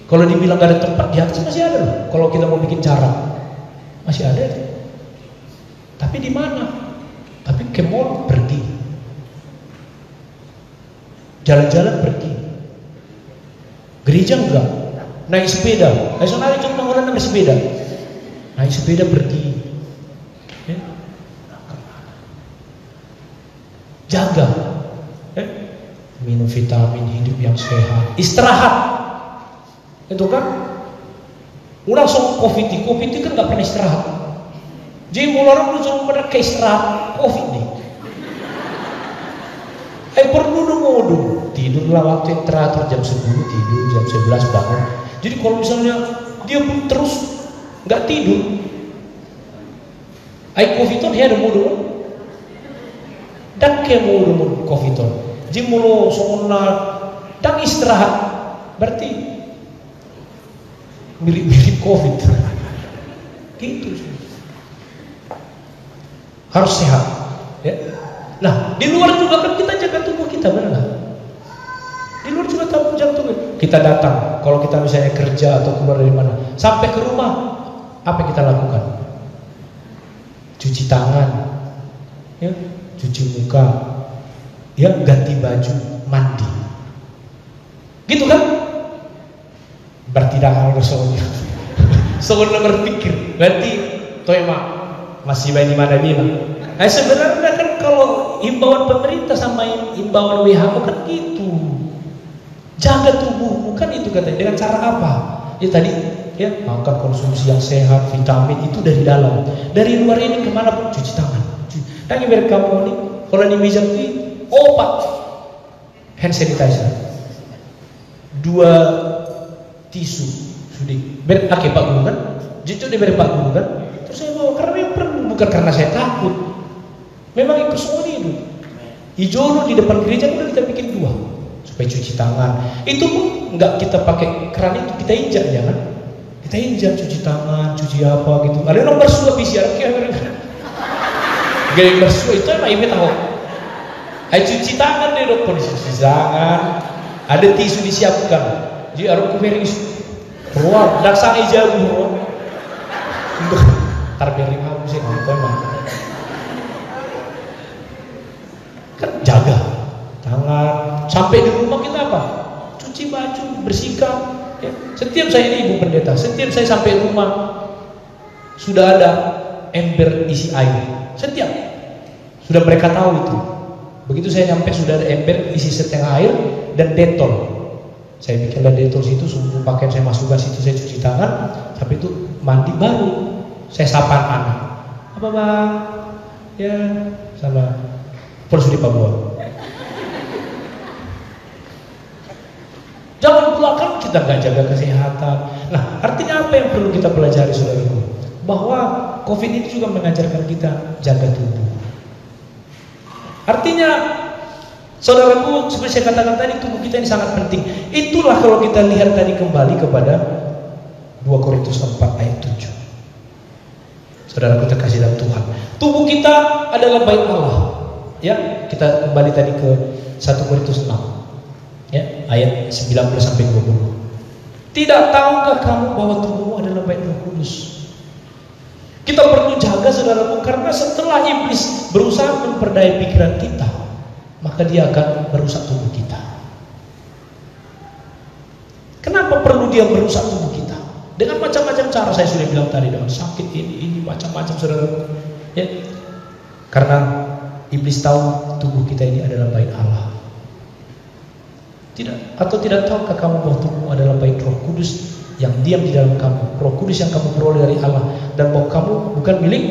Kalau dibilang gak ada tempat di atas masih ada loh. Kalau kita mau bikin cara masih ada. Tapi di mana? Tapi ke mall pergi, jalan-jalan pergi, gereja enggak, naik sepeda. Saudara itu orang naik sepeda, naik sepeda pergi. Ya. Jaga, minum vitamin, hidup yang sehat, istirahat. Itu kan, langsung COVID kan nggak pernah istirahat. Jadi orang itu cuma pada istirahat, COVID nih. Perlu dong tidurlah waktu yang teratur jam 10 tidur, jam 11 bangun. Jadi kalau misalnya dia pun terus nggak tidur, COVID dia ada mulu, dan ke mulu COVID. Jadi mulu semua dan istirahat, berarti mirip COVID. Gitu. Harus sehat, ya. Nah, di luar juga kan kita jaga tubuh kita, benar nggak? Di luar juga jaga tubuh. Kita datang, kalau kita misalnya kerja atau keluar dari mana, sampai ke rumah, apa yang kita lakukan? Cuci tangan, ya, cuci muka, ya, ganti baju, mandi. Gitu kan? Berarti dah harus soalnya berpikir, berarti toema masih baik di mana bilang. Sebenarnya kan kalau himbauan pemerintah sama himbauan WHO kan gitu. Jaga tubuhmu kan itu katanya. Dengan cara apa? Ya tadi ya makan konsumsi yang sehat, vitamin itu dari dalam. Dari luar ini kemana pun cuci tangan. Dan biar kamu nih kalau di meja ini obat hand sanitizer, 2 tisu sudah. Oke Pak Guru kan? Jujur diberi Pak Guru kan? Terus saya bawa karena yang perlu, bukan karena saya takut. Memang itu semua itu. Ijono di depan gereja udah kita bikin 2 supaya cuci tangan. Itu pun nggak kita pakai keran itu, kita injak jangan. Kita injak cuci tangan, cuci apa gitu. Ada nomor suap PCR kayak gaya bersua itu emang ibu tahu. Cuci tangan deh dok, cuci tangan. Ada tisu disiapkan. Jadi harus kuberin keluar, dasar ijabu. Tarberi mau sih gitu emang. Kan jaga tangan. Sampai di rumah kita apa? Cuci baju, bersihkan. Ya. Setiap saya ini ibu pendeta, setiap saya sampai rumah sudah ada ember isi air. Setiap sudah mereka tahu itu. Begitu saya nyampe sudah ada ember isi setengah air dan detol. Saya bikinlah detol situ, semua pakaian saya masukkan situ, saya cuci tangan. Sampai itu mandi baru. Saya sapa anak. Apa bang? Ya sama polisi di Papua. Jangan pula kan kita nggak jaga kesehatan. Nah, artinya apa yang perlu kita pelajari saudaraku? Bahwa COVID ini juga mengajarkan kita jaga tubuh. Artinya, saudaraku, seperti saya katakan tadi, tubuh kita ini sangat penting. Itulah kalau kita lihat tadi kembali kepada 2 Korintus 4 ayat 7. Saudaraku terkasih dalam Tuhan, tubuh kita adalah bait Allah. Ya, kita kembali tadi ke 1 Korintus 6. Ya, ayat 19 sampai 20. Tidak tahukah kamu bahwa tubuhmu adalah bait Roh Kudus? Kita perlu jaga saudaraku, karena setelah iblis berusaha memperdaya pikiran kita, maka dia akan merusak tubuh kita. Kenapa perlu dia merusak tubuh kita? Dengan macam-macam cara, saya sudah bilang tadi, dengan sakit ini macam-macam saudaraku. Ya, karena iblis tahu tubuh kita ini adalah bait Allah. Tidak tahukah kamu bahwa tubuhmu adalah bait Roh Kudus yang diam di dalam kamu, Roh Kudus yang kamu peroleh dari Allah, dan bahwa kamu bukan milik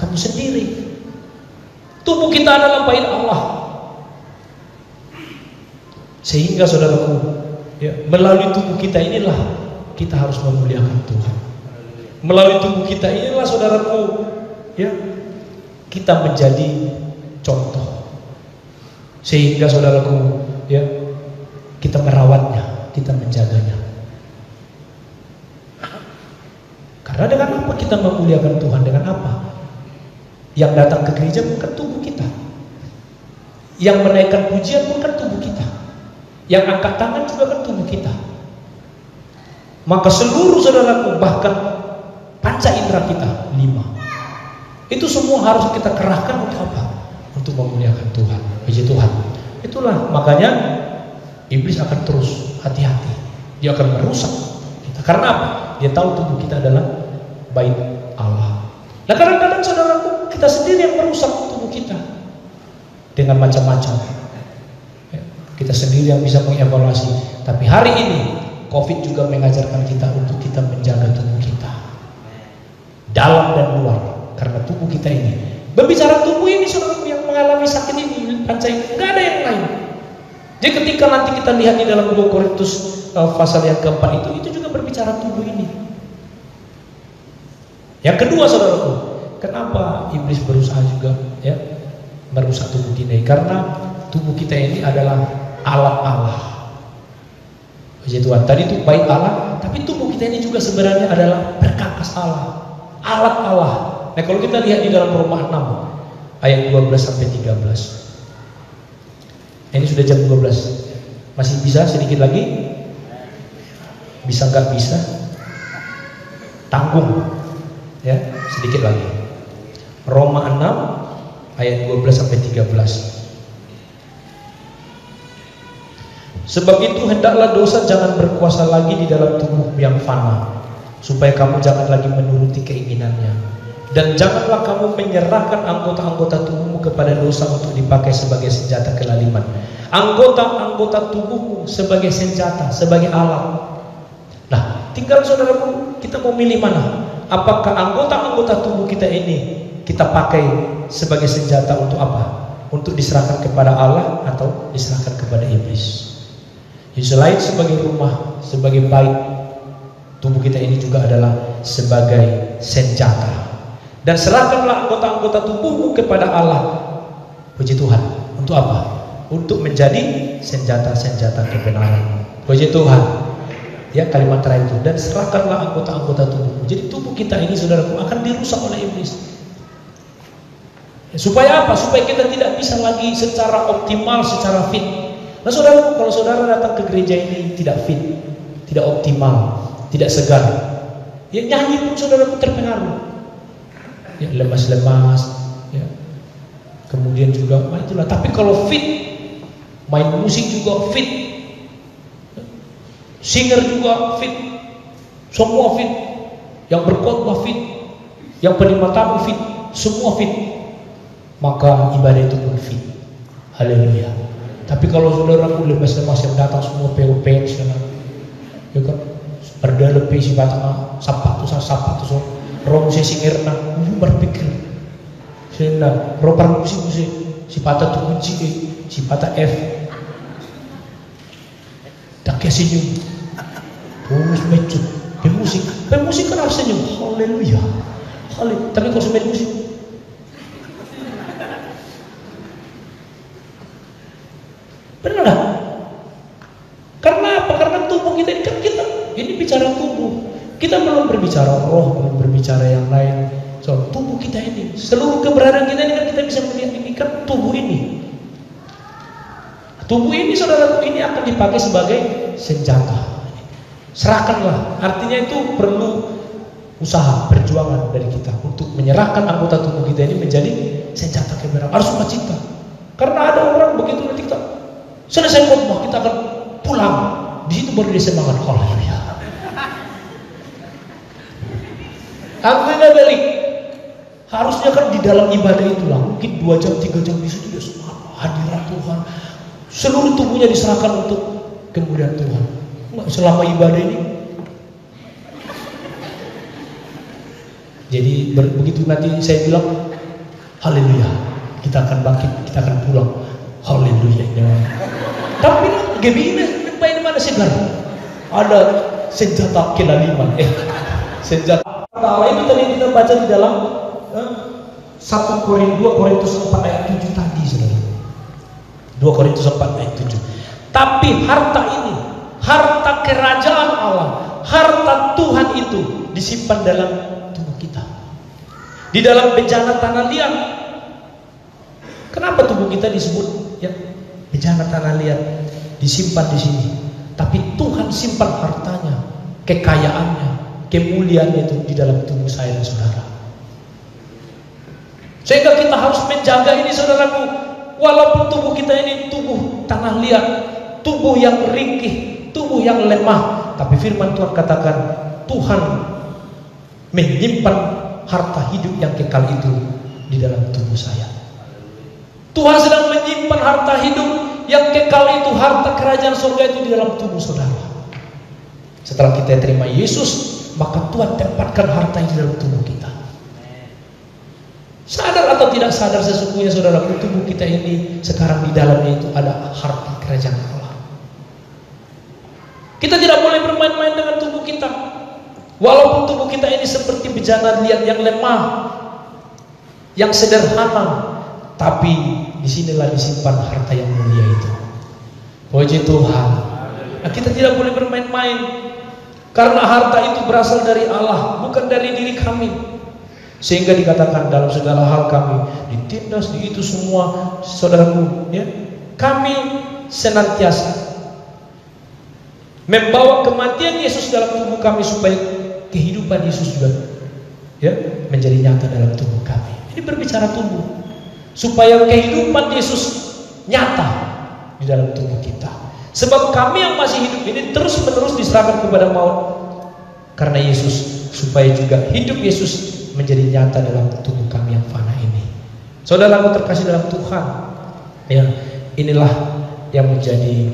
Kamu sendiri. Tubuh kita adalah bait Allah. Sehingga saudaraku, ya, melalui tubuh kita inilah kita harus memuliakan Tuhan. Melalui tubuh kita inilah saudaraku, ya, kita menjadi contoh. Sehingga saudaraku, ya, kita merawatnya, kita menjaganya. Karena dengan apa kita memuliakan Tuhan? Dengan apa? Yang datang ke gereja bukan tubuh kita. Yang menaikkan pujian bukan tubuh kita. Yang angkat tangan juga kan tubuh kita. Maka seluruh saudaraku, bahkan panca indera kita 5, itu semua harus kita kerahkan untuk apa? Untuk memuliakan Tuhan. Puji Tuhan. Itulah makanya iblis akan terus hati-hati. Dia akan merusak kita. Karena apa? Dia tahu tubuh kita adalah bait Allah. Nah, kadang-kadang saudaraku, kita sendiri yang merusak tubuh kita dengan macam-macam. Kita sendiri yang bisa mengevaluasi. Tapi hari ini COVID juga mengajarkan kita untuk kita menjaga tubuh kita, dalam dan luar. Karena tubuh kita ini, berbicara tubuh ini saudaraku yang mengalami sakit ini, panca ini, nggak ada yang lain. Jadi ketika nanti kita lihat di dalam 2 Korintus pasal yang keempat itu juga berbicara tubuh ini. Yang kedua saudaraku, kenapa iblis berusaha juga, ya, merusak tubuh kita ini? Karena tubuh kita ini adalah alat Allah. Puji Tuhan. Tadi itu bait Allah, tapi tubuh kita ini juga sebenarnya adalah perkakas Allah, alat Allah. Nah, kalau kita lihat di dalam Roma 6 ayat 12 sampai 13. Ini sudah jam 12. Masih bisa sedikit lagi? Bisa nggak bisa? Tanggung. Ya, sedikit lagi. Roma 6 ayat 12 sampai 13. Sebab itu hendaklah dosa jangan berkuasa lagi di dalam tubuh yang fana, supaya kamu jangan lagi menuruti keinginannya. Dan janganlah kamu menyerahkan anggota-anggota tubuhmu kepada dosa untuk dipakai sebagai senjata kelaliman. Anggota-anggota tubuhmu sebagai senjata, sebagai alat. Nah, tinggal saudaraku, kita mau milih mana? Apakah anggota-anggota tubuh kita ini kita pakai sebagai senjata untuk apa? Untuk diserahkan kepada Allah atau diserahkan kepada iblis? Jadi selain sebagai rumah, sebagai bait, tubuh kita ini juga adalah sebagai senjata. Dan serahkanlah anggota-anggota tubuhmu kepada Allah. Puji Tuhan. Untuk apa? Untuk menjadi senjata-senjata kebenaran. Puji Tuhan. Ya, kalimat terakhir itu. Dan serahkanlah anggota-anggota tubuhmu. Jadi tubuh kita ini saudaraku akan dirusak oleh iblis. Ya, supaya apa? Supaya kita tidak bisa lagi secara optimal, secara fit. Nah saudara, kalau saudara datang ke gereja ini tidak fit, tidak optimal, tidak segar, ya nyanyi pun saudaraku terpengaruh, ya lemas-lemas, ya. Kemudian juga itulah. Tapi kalau fit, main musik juga fit, singer juga fit, semua fit, yang berkhotbah fit, yang penerima tamu fit, semua fit, maka ibadah itu pun fit. Haleluya. Tapi kalau saudaraku lemas-lemas yang datang semua POP sana, ya kan, perda lebih si batang sapat tu roh musik singirna, berpikir, sena roh musik si patah tu kunci si patah F, tak kayak senyum, terus mecut, pemusik kan harus senyum, haleluya, haleluya. Tapi kalau semen musik benar gak? Karena apa? Karena tubuh kita ini kan ini bicara tubuh. Kita belum berbicara roh, belum berbicara yang lain. So, tubuh kita ini, seluruh keberadaan kita ini kan kita bisa melihat ini kan tubuh ini. Tubuh ini saudaraku ini akan dipakai sebagai senjata. Serahkanlah. Artinya itu perlu usaha, perjuangan dari kita untuk menyerahkan anggota tubuh kita ini menjadi senjata kebenaran. Harus sukacita. Karena ada orang begitu nanti kita selesai khotbah kita akan pulang, di situ baru dia semangat. Haleluya. Artinya balik. Harusnya kan di dalam ibadah itulah, mungkin 2 jam 3 jam di situ dia semangat hadirat Tuhan. Seluruh tubuhnya diserahkan untuk kemuliaan Tuhan. Selama ibadah ini. Jadi begitu nanti saya bilang Haleluya. Kita akan bangkit, kita akan pulang. Haleluya. Tapi gimana? Main mana segar? Ada senjata kelaliman. Senjata Allah itu tadi kita baca di dalam 2 Korintus 4 ayat 7 tadi, saudara. 2 Korintus 4 ayat 7. Tapi harta ini, harta kerajaan Allah, harta Tuhan itu disimpan dalam tubuh kita, di dalam bejana tanah liat. Kenapa tubuh kita disebut ya bejana tanah liat? Disimpan di sini. Tapi Tuhan simpan hartanya, kekayaannya, kemuliaannya itu di dalam tubuh saya dan saudara. Sehingga kita harus menjaga ini, saudaraku. Walaupun tubuh kita ini tubuh tanah liat, tubuh yang ringkih, tubuh yang lemah, tapi firman Tuhan katakan Tuhan menyimpan harta hidup yang kekal itu di dalam tubuh saya. Tuhan sedang menyimpan harta hidup yang kekal itu, harta kerajaan surga itu di dalam tubuh saudara. Setelah kita terima Yesus, maka Tuhan tempatkan harta itu di dalam tubuh kita. Sadar atau tidak sadar, sesungguhnya saudara, tubuh kita ini sekarang di dalamnya itu ada harta kerajaan Allah. Kita tidak boleh bermain-main dengan tubuh kita. Walaupun tubuh kita ini seperti bejana liat yang lemah, yang sederhana, tapi disinilah disimpan harta yang mulia itu. Puji Tuhan. Nah, kita tidak boleh bermain-main, karena harta itu berasal dari Allah, bukan dari diri kami. Sehingga dikatakan dalam segala hal kami ditindas di itu semua, saudaraku, ya, kami senantiasa membawa kematian Yesus dalam tubuh kami supaya kehidupan Yesus juga ya menjadi nyata dalam tubuh kami. Ini berbicara tubuh, supaya kehidupan Yesus nyata di dalam tubuh kita. Sebab kami yang masih hidup ini terus-menerus diserahkan kepada maut karena Yesus, supaya juga hidup Yesus menjadi nyata dalam tubuh kami yang fana ini. Saudaraku terkasih dalam Tuhan, ya, inilah yang menjadi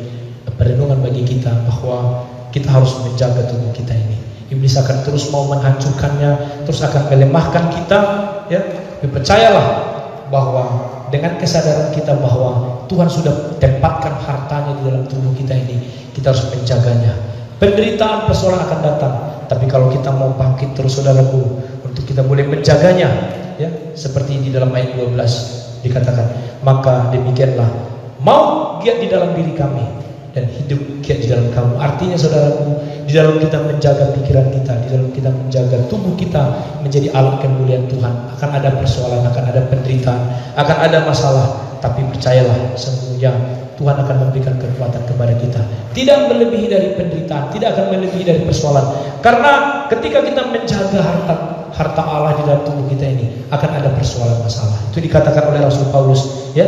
perenungan bagi kita, bahwa kita harus menjaga tubuh kita ini. Iblis akan terus mau menghancurkannya, terus akan melemahkan kita, ya. Tapi percayalah bahwa dengan kesadaran kita bahwa Tuhan sudah tempatkan hartanya di dalam tubuh kita ini, kita harus menjaganya. Penderitaan, persoalan akan datang, tapi kalau kita mau bangkit terus, saudaraku, untuk kita boleh menjaganya, ya, seperti di dalam ayat 12 dikatakan, maka demikianlah mau giat di dalam diri kami dan hidup giat di dalam kamu. Artinya, saudaraku, di dalam kita menjaga pikiran kita, di dalam kita menjaga tubuh kita menjadi alat kemuliaan Tuhan, akan ada persoalan, akan ada penderitaan, akan ada masalah, tapi percayalah, sesungguhnya Tuhan akan memberikan kekuatan kepada kita. Tidak melebihi dari penderitaan, tidak akan melebihi dari persoalan. Karena ketika kita menjaga harta Allah di dalam tubuh kita ini, akan ada persoalan masalah. Itu dikatakan oleh Rasul Paulus, ya,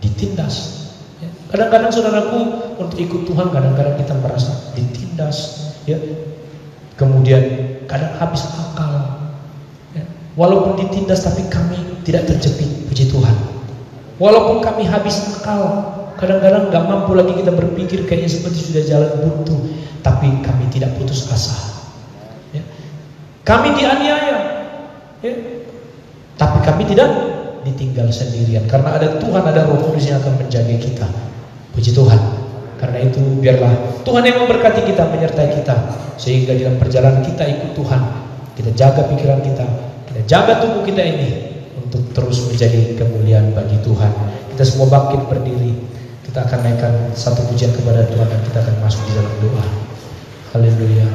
ditindas. Ya. Kadang-kadang, saudaraku, untuk ikut Tuhan, kadang-kadang kita merasa ditindas, ya. Kemudian kadang habis akal. Ya. Walaupun ditindas, tapi kami tidak terjepit, puji Tuhan. Walaupun kami habis akal, kadang-kadang gak mampu lagi kita berpikir, kayaknya seperti sudah jalan buntu, tapi kami tidak putus asa. Ya. Kami dianiaya, ya. Tapi kami tidak ditinggal sendirian, karena ada Tuhan, ada Roh Kudus yang akan menjaga kita. Puji Tuhan. Karena itu biarlah Tuhan yang memberkati kita, menyertai kita, sehingga dalam perjalanan kita ikut Tuhan, kita jaga pikiran kita jaga tubuh kita ini untuk terus menjadi kemuliaan bagi Tuhan. Kita semua bangkit berdiri. Kita akan naikkan satu pujian kepada Tuhan dan kita akan masuk di dalam doa. Haleluya.